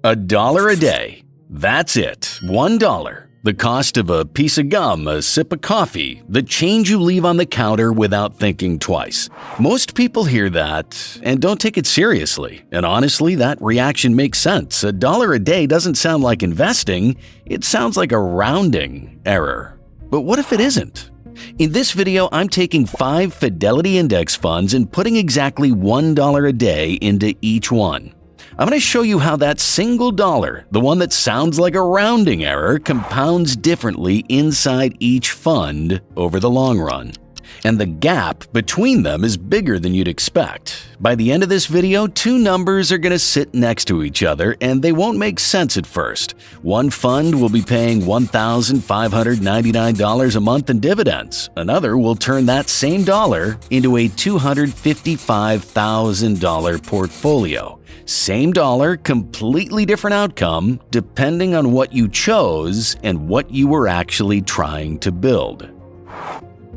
$1 a day. That's it. $1. The cost of a piece of gum, a sip of coffee, the change you leave on the counter without thinking twice. Most people hear that and don't take it seriously. And honestly, that reaction makes sense. $1 a day doesn't sound like investing. It sounds like a rounding error. But what if it isn't? In this video, I'm taking 5 Fidelity index funds and putting exactly $1 a day into each one. I'm going to show you how that single dollar, the one that sounds like a rounding error, compounds differently inside each fund over the long run. And the gap between them is bigger than you'd expect. By the end of this video, 2 numbers are going to sit next to each other and they won't make sense at first. One fund will be paying $1,599 a month in dividends. Another will turn that same dollar into a $255,000 portfolio. Same dollar, completely different outcome, depending on what you chose and what you were actually trying to build.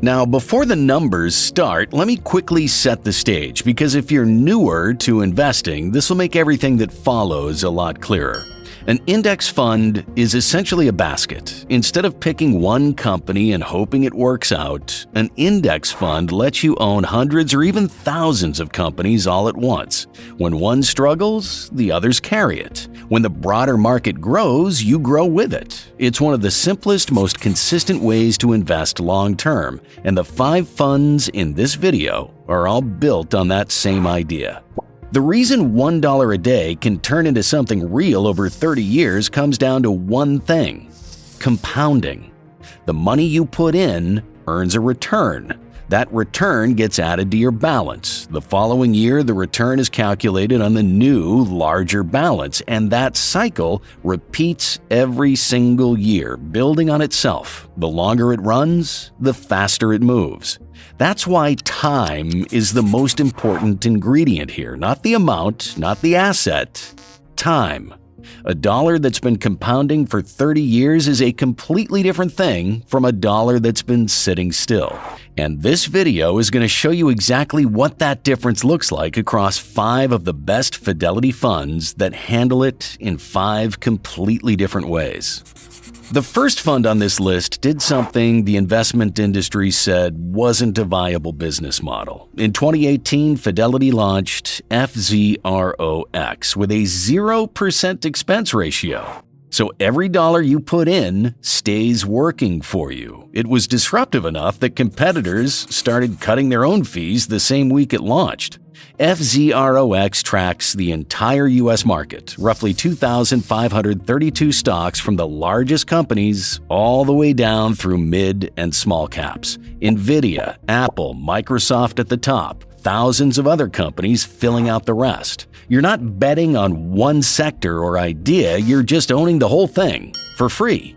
Now, before the numbers start, let me quickly set the stage, because if you're newer to investing, this will make everything that follows a lot clearer. An index fund is essentially a basket. Instead of picking one company and hoping it works out, an index fund lets you own hundreds or even thousands of companies all at once. When one struggles, the others carry it. When the broader market grows, you grow with it. It's one of the simplest, most consistent ways to invest long-term, and the 5 funds in this video are all built on that same idea. The reason $1 a day can turn into something real over 30 years comes down to one thing: compounding. The money you put in earns a return. That return gets added to your balance. The following year, the return is calculated on the new, larger balance, and that cycle repeats every single year, building on itself. The longer it runs, the faster it moves. That's why time is the most important ingredient here. Not the amount, not the asset. Time. A dollar that's been compounding for 30 years is a completely different thing from a dollar that's been sitting still. And this video is going to show you exactly what that difference looks like across 5 of the best Fidelity funds that handle it in 5 completely different ways. The first fund on this list did something the investment industry said wasn't a viable business model. In 2018, Fidelity launched FZROX with a 0% expense ratio. So every dollar you put in stays working for you. It was disruptive enough that competitors started cutting their own fees the same week it launched. FZROX tracks the entire U.S. market, roughly 2,532 stocks from the largest companies all the way down through mid and small caps. Nvidia, Apple, Microsoft at the top, thousands of other companies filling out the rest. You're not betting on one sector or idea, you're just owning the whole thing for free.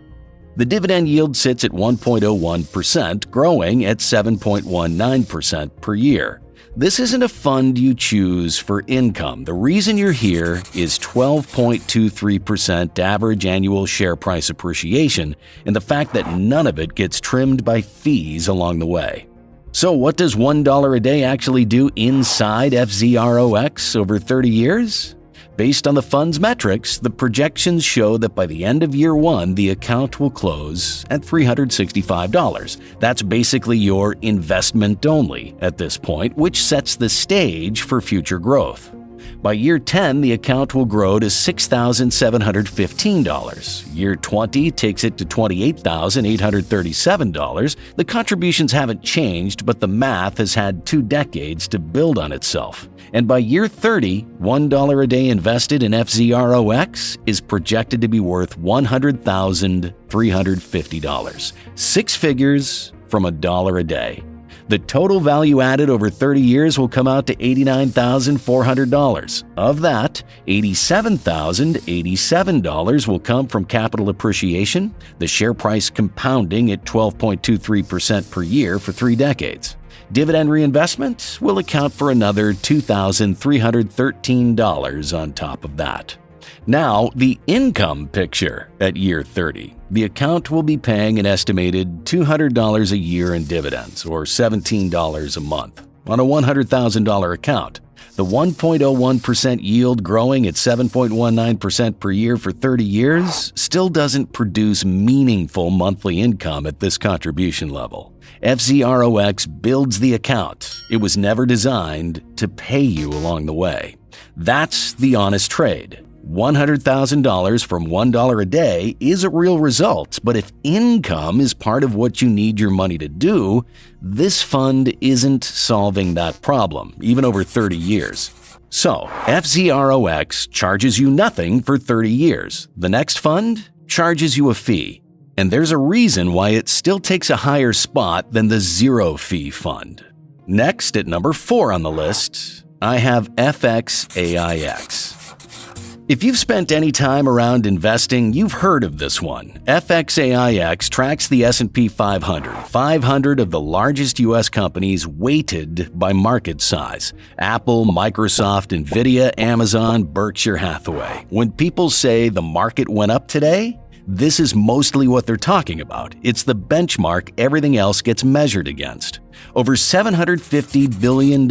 The dividend yield sits at 1.01%, growing at 7.19% per year. This isn't a fund you choose for income. The reason you're here is 12.23% average annual share price appreciation and the fact that none of it gets trimmed by fees along the way. So what does $1 a day actually do inside FZROX over 30 years? Based on the fund's metrics, the projections show that by the end of year 1, the account will close at $365. That's basically your investment only at this point, which sets the stage for future growth. By year 10, the account will grow to $6,715. Year 20 takes it to $28,837. The contributions haven't changed, but the math has had 2 decades to build on itself. And by year 30, $1 a day invested in FZROX is projected to be worth $100,350. 6 figures from $1 a day. The total value added over 30 years will come out to $89,400. Of that, $87,087 will come from capital appreciation, the share price compounding at 12.23% per year for 3 decades. Dividend reinvestment will account for another $2,313 on top of that. Now, the income picture at year 30. The account will be paying an estimated $200 a year in dividends, or $17 a month, on a $100,000 account. The 1.01% yield growing at 7.19% per year for 30 years still doesn't produce meaningful monthly income at this contribution level. FZROX builds the account. It was never designed to pay you along the way. That's the honest trade. $100,000 from $1 a day is a real result, but if income is part of what you need your money to do, this fund isn't solving that problem, even over 30 years. So, FZROX charges you nothing for 30 years. The next fund charges you a fee. And there's a reason why it still takes a higher spot than the zero-fee fund. Next, at number 4 on the list, I have FXAIX. If you've spent any time around investing, you've heard of this one. FXAIX tracks the S&P 500 of the largest U.S. companies weighted by market size. Apple, Microsoft, Nvidia, Amazon, Berkshire Hathaway. When people say the market went up today, this is mostly what they're talking about. It's the benchmark everything else gets measured against. Over $750 billion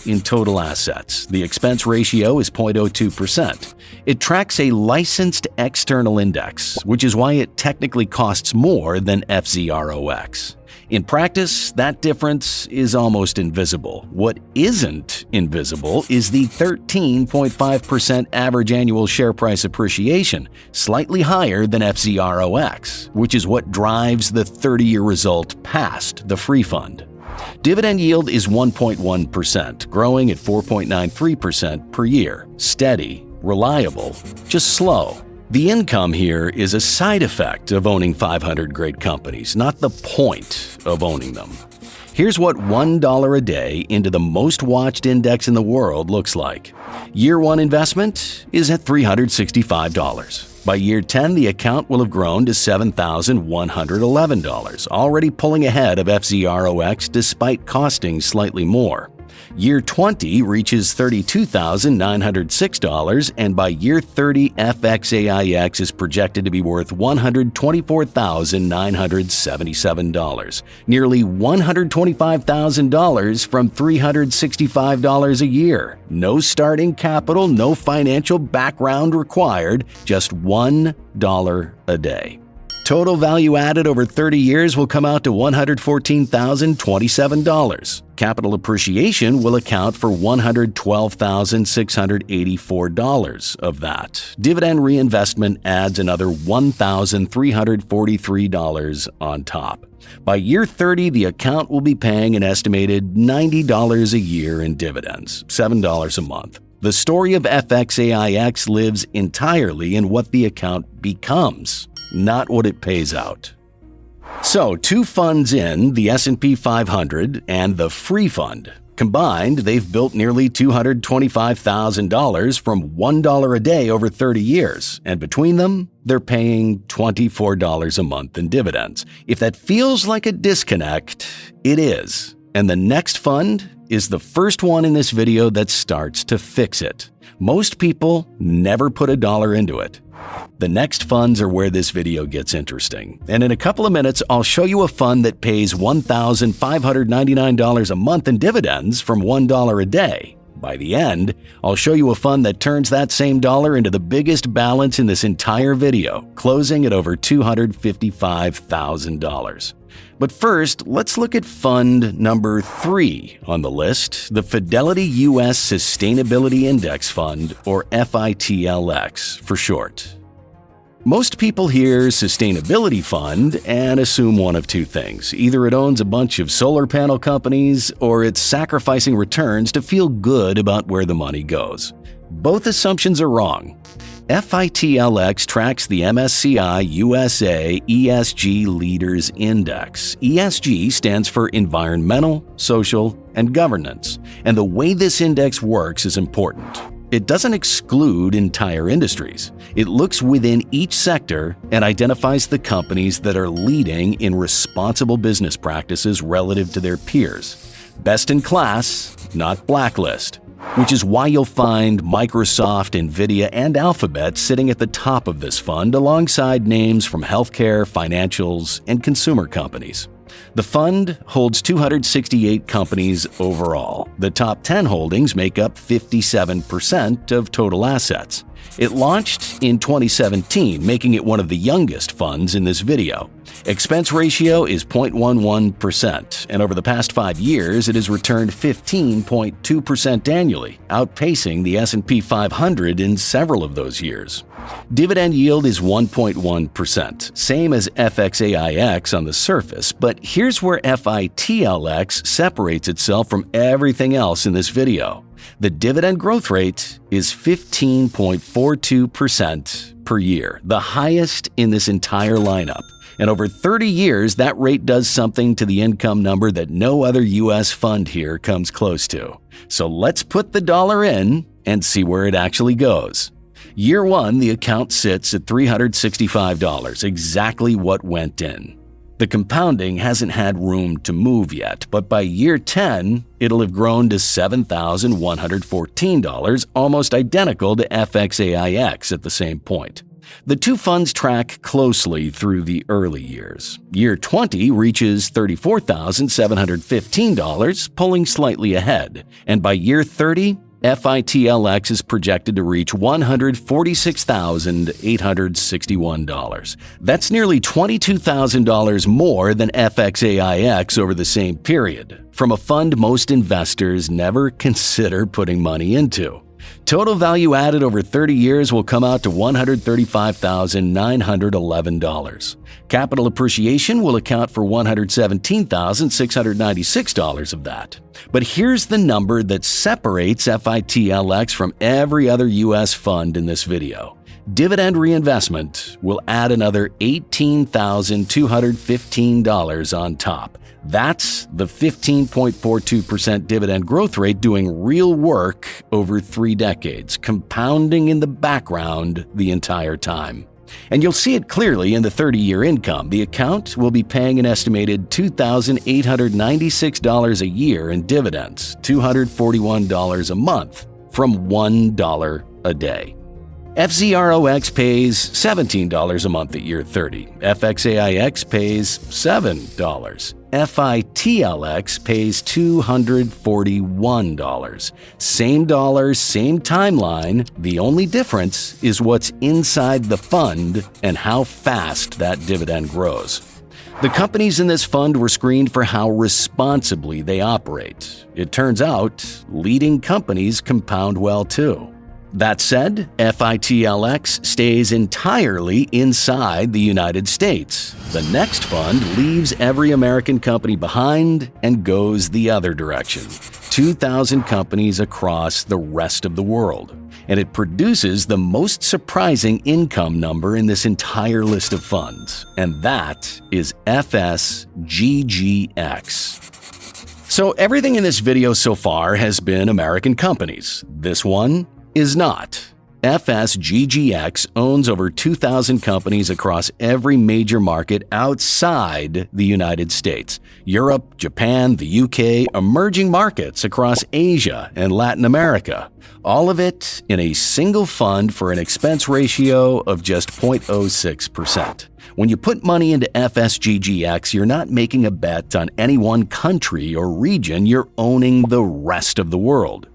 in total assets. The expense ratio is 0.02%. It tracks a licensed external index, which is why it technically costs more than FZROX. In practice, that difference is almost invisible. What isn't invisible is the 13.5% average annual share price appreciation, slightly higher than FZROX, which is what drives the 30-year result past the free fund. Dividend yield is 1.1%, growing at 4.93% per year. Steady, reliable, just slow. The income here is a side effect of owning 500 great companies, not the point of owning them. Here's what $1 a day into the most watched index in the world looks like. Year 1 investment is at $365. By year 10, the account will have grown to $7,111, already pulling ahead of FZROX despite costing slightly more. Year 20 reaches $32,906, and by year 30, FXAIX is projected to be worth $124,977, nearly $125,000 from $365 a year. No starting capital, no financial background required, just $1 a day. Total value added over 30 years will come out to $114,027. Capital appreciation will account for $112,684 of that. Dividend reinvestment adds another $1,343 on top. By year 30, the account will be paying an estimated $90 a year in dividends, $7 a month. The story of FXAIX lives entirely in what the account becomes, not what it pays out. So, 2 funds in, the S&P 500 and the free fund. Combined, they've built nearly $225,000 from $1 a day over 30 years, and between them, they're paying $24 a month in dividends. If that feels like a disconnect, it is. And the next fund is the first one in this video that starts to fix it. Most people never put a dollar into it. The next funds are where this video gets interesting. And in a couple of minutes, I'll show you a fund that pays $1,599 a month in dividends from $1 a day. By the end, I'll show you a fund that turns that same dollar into the biggest balance in this entire video, closing at over $255,000. But first, let's look at fund number 3 on the list, the Fidelity U.S. Sustainability Index Fund, or FITLX for short. Most people hear sustainability fund and assume one of 2 things. Either it owns a bunch of solar panel companies or it's sacrificing returns to feel good about where the money goes. Both assumptions are wrong. FITLX tracks the MSCI USA ESG Leaders Index. ESG stands for Environmental, Social, and Governance, and the way this index works is important. It doesn't exclude entire industries. It looks within each sector and identifies the companies that are leading in responsible business practices relative to their peers. Best in class, not blacklist. Which is why you'll find Microsoft, Nvidia, and Alphabet sitting at the top of this fund alongside names from healthcare, financials, and consumer companies. The fund holds 268 companies overall. The top 10 holdings make up 57% of total assets. It launched in 2017, making it one of the youngest funds in this video. Expense ratio is 0.11%, and over the past 5 years, it has returned 15.2% annually, outpacing the S&P 500 in several of those years. Dividend yield is 1.1%, same as FXAIX on the surface, but here's where FITLX separates itself from everything else in this video. The dividend growth rate is 15.42% per year, the highest in this entire lineup. And over 30 years, that rate does something to the income number that no other U.S. fund here comes close to. So let's put the dollar in and see where it actually goes. Year 1, the account sits at $365, exactly what went in. The compounding hasn't had room to move yet, but by year 10, it'll have grown to $7,114, almost identical to FXAIX at the same point. The two funds track closely through the early years. Year 20 reaches $34,715, pulling slightly ahead, and by year 30, FITLX is projected to reach $146,861. That's nearly $22,000 more than FXAIX over the same period, from a fund most investors never consider putting money into. Total value added over 30 years will come out to $135,911. Capital appreciation will account for $117,696 of that. But here's the number that separates FITLX from every other U.S. fund in this video. Dividend reinvestment will add another $18,215 on top. That's the 15.42% dividend growth rate doing real work over 3 decades, compounding in the background the entire time. And you'll see it clearly in the 30-year income. The account will be paying an estimated $2,896 a year in dividends, $241 a month, from $1 a day. FZROX pays $17 a month at year 30. FXAIX pays $7. FITLX pays $241. Same dollar, same timeline. The only difference is what's inside the fund and how fast that dividend grows. The companies in this fund were screened for how responsibly they operate. It turns out, leading companies compound well too. That said, FITLX stays entirely inside the United States. The next fund leaves every American company behind and goes the other direction. 2,000 companies across the rest of the world. And it produces the most surprising income number in this entire list of funds. And that is FSGGX. So everything in this video so far has been American companies. This one is not. FSGGX owns over 2,000 companies across every major market outside the United States, Europe, Japan, the UK, emerging markets across Asia and Latin America. All of it in a single fund for an expense ratio of just 0.06%. When you put money into FSGGX, you're not making a bet on any one country or region, you're owning the rest of the world.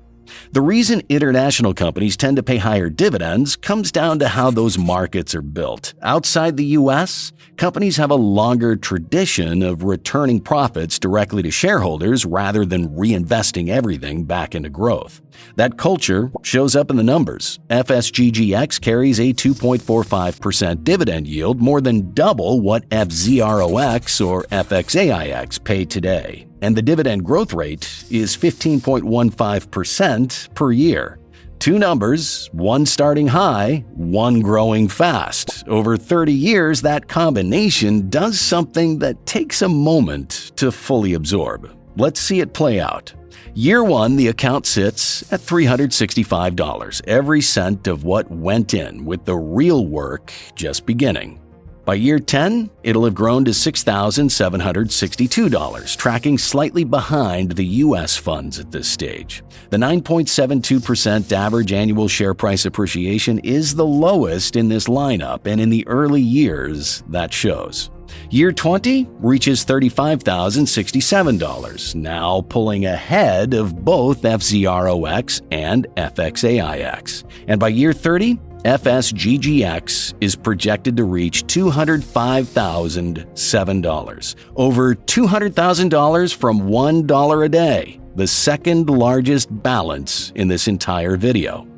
The reason international companies tend to pay higher dividends comes down to how those markets are built. Outside the U.S., companies have a longer tradition of returning profits directly to shareholders rather than reinvesting everything back into growth. That culture shows up in the numbers. FSGGX carries a 2.45% dividend yield, more than double what FZROX or FXAIX pay today. And the dividend growth rate is 15.15% per year. Two numbers, one starting high, one growing fast. Over 30 years, that combination does something that takes a moment to fully absorb. Let's see it play out. Year 1, the account sits at $365, every cent of what went in, with the real work just beginning. By year 10, it'll have grown to $6,762, tracking slightly behind the U.S. funds at this stage. The 9.72% average annual share price appreciation is the lowest in this lineup, and in the early years, that shows. Year 20 reaches $35,067, now pulling ahead of both FZROX and FXAIX. And by year 30, FSGGX is projected to reach $205,007, over $200,000 from $1 a day, the second largest balance in this entire video.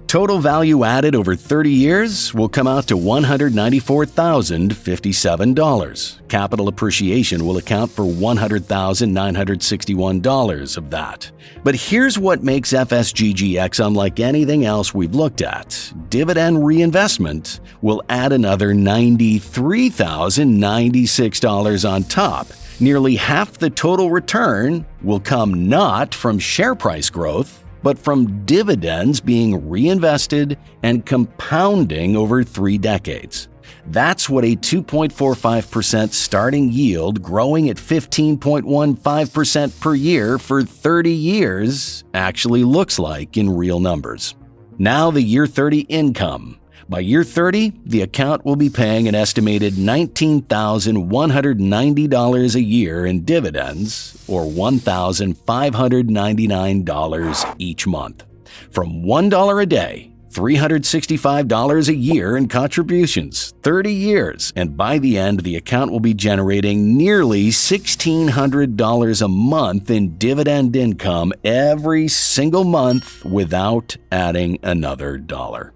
Total value added over 30 years will come out to $194,057. Capital appreciation will account for $100,961 of that. But here's what makes FSGGX unlike anything else we've looked at. Dividend reinvestment will add another $93,096 on top. Nearly half the total return will come not from share price growth, but from dividends being reinvested and compounding over 3 decades. That's what a 2.45% starting yield growing at 15.15% per year for 30 years actually looks like in real numbers. Now the year 30 income. By year 30, the account will be paying an estimated $19,190 a year in dividends, or $1,599 each month. From $1 a day, $365 a year in contributions, 30 years, and by the end, the account will be generating nearly $1,600 a month in dividend income every single month without adding another dollar.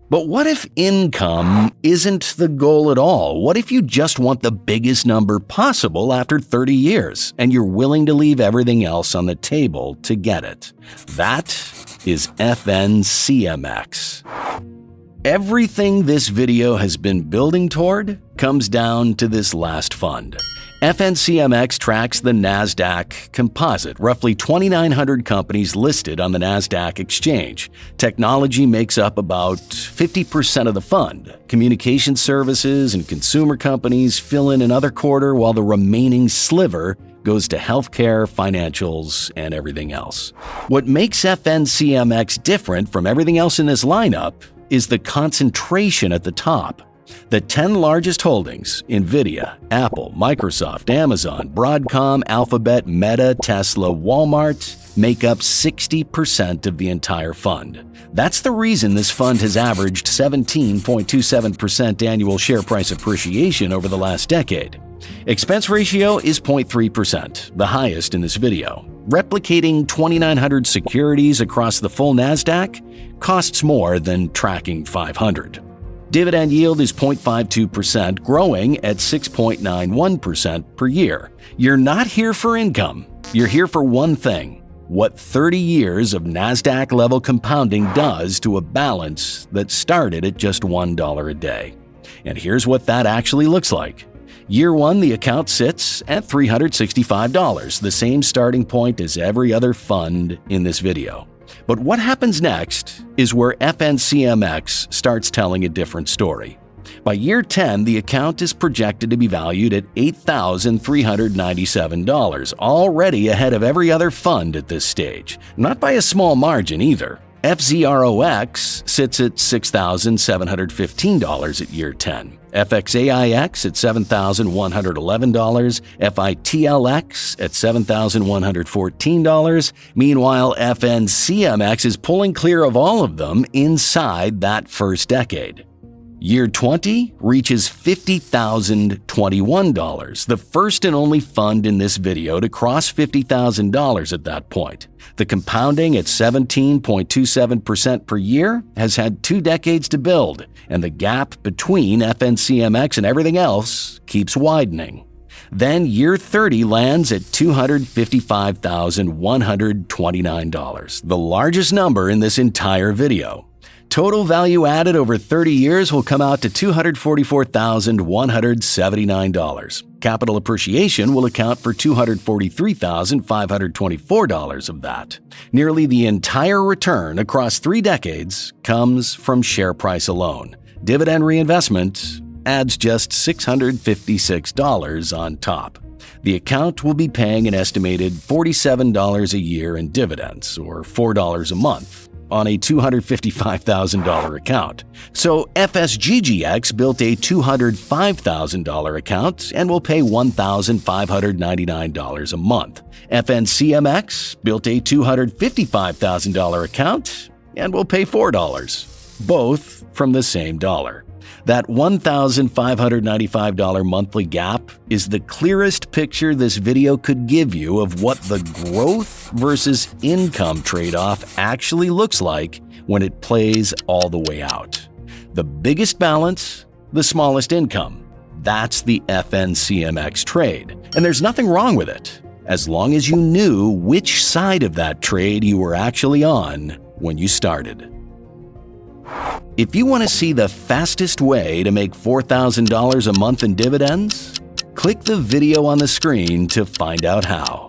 But what if income isn't the goal at all? What if you just want the biggest number possible after 30 years and you're willing to leave everything else on the table to get it? That is FNCMX. Everything this video has been building toward comes down to this last fund. FNCMX tracks the NASDAQ composite, roughly 2,900 companies listed on the NASDAQ exchange. Technology makes up about 50% of the fund. Communication services and consumer companies fill in another quarter, while the remaining sliver goes to healthcare, financials, and everything else. What makes FNCMX different from everything else in this lineup is the concentration at the top. The 10 largest holdings, NVIDIA, Apple, Microsoft, Amazon, Broadcom, Alphabet, Meta, Tesla, Walmart, make up 60% of the entire fund. That's the reason this fund has averaged 17.27% annual share price appreciation over the last decade. Expense ratio is 0.3%, the highest in this video. Replicating 2,900 securities across the full NASDAQ costs more than tracking 500. Dividend yield is 0.52%, growing at 6.91% per year. You're not here for income. You're here for one thing: what 30 years of NASDAQ-level compounding does to a balance that started at just $1 a day. And here's what that actually looks like. Year 1, the account sits at $365, the same starting point as every other fund in this video. But what happens next is where FNCMX starts telling a different story. By year 10, the account is projected to be valued at $8,397, already ahead of every other fund at this stage. Not by a small margin either. FZROX sits at $6,715 at year 10. FXAIX at $7,111, FITLX at $7,114. Meanwhile, FNCMX is pulling clear of all of them inside that first decade. Year 20 reaches $50,021, the first and only fund in this video to cross $50,000 at that point. The compounding at 17.27% per year has had 2 decades to build, and the gap between FNCMX and everything else keeps widening. Then year 30 lands at $255,129, the largest number in this entire video. Total value added over 30 years will come out to $244,179. Capital appreciation will account for $243,524 of that. Nearly the entire return across 3 decades comes from share price alone. Dividend reinvestment adds just $656 on top. The account will be paying an estimated $47 a year in dividends, or $4 a month. on a $255,000 account. So FSGGX built a $205,000 account and will pay $1,599 a month. FNCMX built a $255,000 account and will pay $4, both from the same dollar. That $1,595 monthly gap is the clearest picture this video could give you of what the growth versus income trade-off actually looks like when it plays all the way out. The biggest balance, the smallest income. That's the FNCMX trade. And there's nothing wrong with it, as long as you knew which side of that trade you were actually on when you started. If you want to see the fastest way to make $4,000 a month in dividends, click the video on the screen to find out how.